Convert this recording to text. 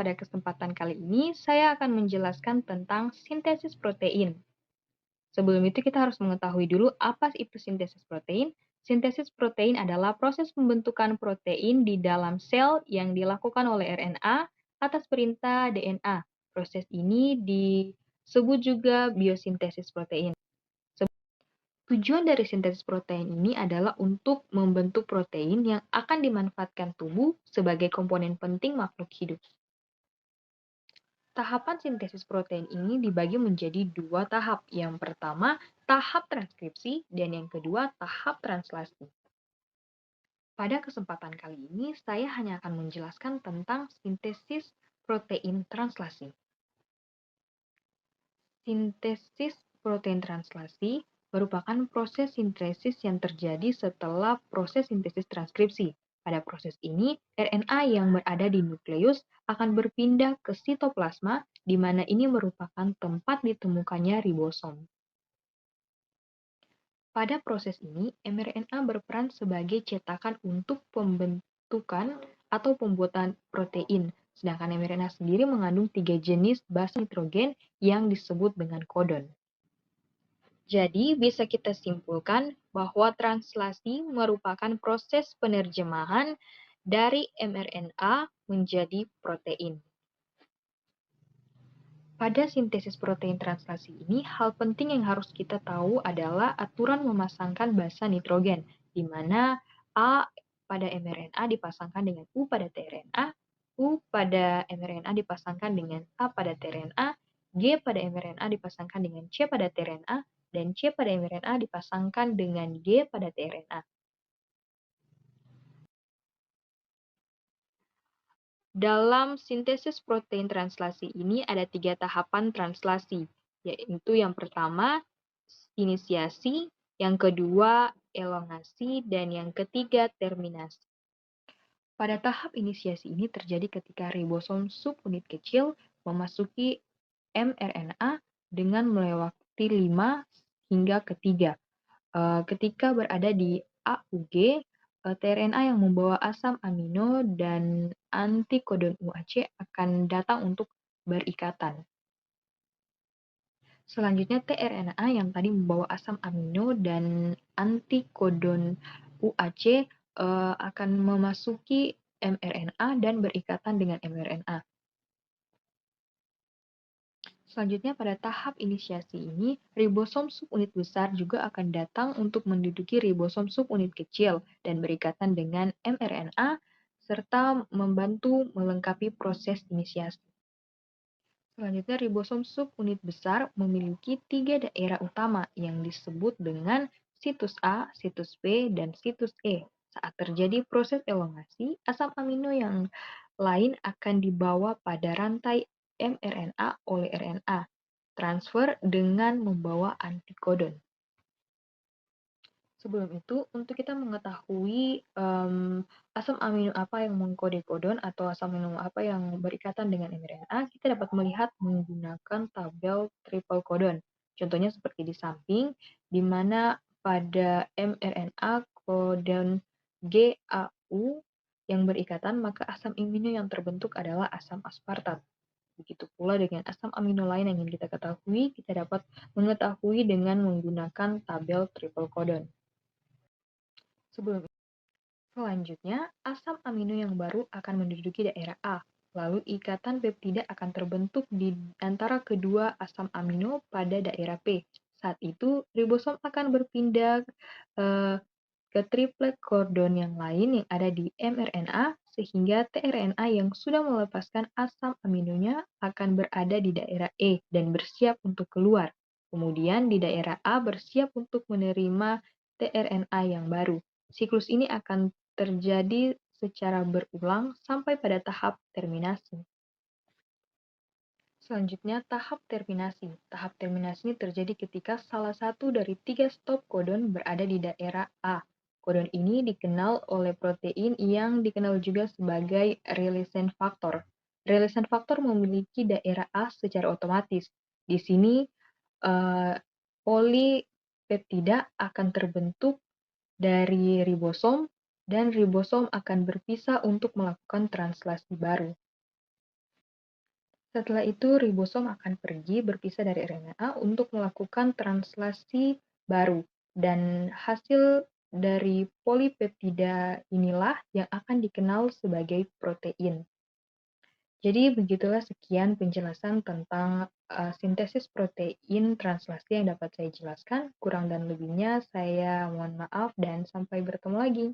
pada kesempatan kali ini saya akan menjelaskan tentang sintesis protein. Sebelum itu kita harus mengetahui dulu apa itu sintesis protein. Sintesis protein adalah proses pembentukan protein di dalam sel yang dilakukan oleh RNA atas perintah DNA. Proses ini disebut juga biosintesis protein. Tujuan dari sintesis protein ini adalah untuk membentuk protein yang akan dimanfaatkan tubuh sebagai komponen penting makhluk hidup. Tahapan sintesis protein ini dibagi menjadi dua tahap. Yang pertama, tahap transkripsi, dan yang kedua, tahap translasi. Pada kesempatan kali ini, saya hanya akan menjelaskan tentang sintesis protein translasi. Sintesis protein translasi merupakan proses sintesis yang terjadi setelah proses sintesis transkripsi. Pada proses ini, RNA yang berada di nukleus akan berpindah ke sitoplasma, di mana ini merupakan tempat ditemukannya ribosom. Pada proses ini, mRNA berperan sebagai cetakan untuk pembentukan atau pembuatan protein, sedangkan mRNA sendiri mengandung 3 jenis basa nitrogen yang disebut dengan kodon. Jadi, bisa kita simpulkan bahwa translasi merupakan proses penerjemahan dari mRNA menjadi protein. Pada sintesis protein translasi ini, hal penting yang harus kita tahu adalah aturan memasangkan basa nitrogen, di mana A pada mRNA dipasangkan dengan U pada tRNA, U pada mRNA dipasangkan dengan A pada tRNA, G pada mRNA dipasangkan dengan C pada tRNA, dan C pada mRNA dipasangkan dengan G pada tRNA. Dalam sintesis protein translasi ini ada 3 tahapan translasi, yaitu yang pertama inisiasi, yang kedua elongasi, dan yang ketiga terminasi. Pada tahap inisiasi ini terjadi ketika ribosom subunit kecil memasuki mRNA dengan melewati 5 hingga ke 3. Ketika berada di AUG, tRNA yang membawa asam amino dan antikodon UAC akan datang untuk berikatan. Selanjutnya tRNA yang tadi membawa asam amino dan antikodon UAC akan memasuki mRNA dan berikatan dengan mRNA. Selanjutnya pada tahap inisiasi ini, ribosom subunit besar juga akan datang untuk menduduki ribosom subunit kecil dan berikatan dengan mRNA serta membantu melengkapi proses inisiasi. Selanjutnya, ribosom subunit besar memiliki 3 daerah utama yang disebut dengan situs A, situs B, dan situs E. Saat terjadi proses elongasi, asam amino yang lain akan dibawa pada rantai mRNA oleh RNA transfer dengan membawa antikodon. Sebelum itu, untuk kita mengetahui asam amino apa yang mengkode kodon atau asam amino apa yang berikatan dengan mRNA, kita dapat melihat menggunakan tabel triple kodon. Contohnya seperti di samping, di mana pada mRNA kodon GAU yang berikatan, maka asam amino yang terbentuk adalah asam aspartat. Begitu pula dengan asam amino lain yang ingin kita ketahui, kita dapat mengetahui dengan menggunakan tabel triple kodon. Selanjutnya, asam amino yang baru akan menduduki daerah A, lalu ikatan peptida akan terbentuk di antara kedua asam amino pada daerah P. Saat itu, ribosom akan berpindah ke triplet codon yang lain yang ada di mRNA, sehingga tRNA yang sudah melepaskan asam aminonya akan berada di daerah E dan bersiap untuk keluar. Kemudian di daerah A bersiap untuk menerima tRNA yang baru. Siklus ini akan terjadi secara berulang sampai pada tahap terminasi. Selanjutnya, tahap terminasi. Tahap terminasi ini terjadi ketika salah satu dari 3 stop kodon berada di daerah A. Kodon ini dikenal oleh protein yang dikenal juga sebagai releasing factor. Releasing factor memiliki daerah A secara otomatis. Di sini, polipeptida akan terbentuk dari ribosom dan ribosom akan berpisah untuk melakukan translasi baru. Setelah itu ribosom akan pergi berpisah dari RNA untuk melakukan translasi baru dan hasil dari polipeptida inilah yang akan dikenal sebagai protein. Jadi begitulah sekian penjelasan tentang sintesis protein translasi yang dapat saya jelaskan. Kurang dan lebihnya saya mohon maaf dan sampai bertemu lagi.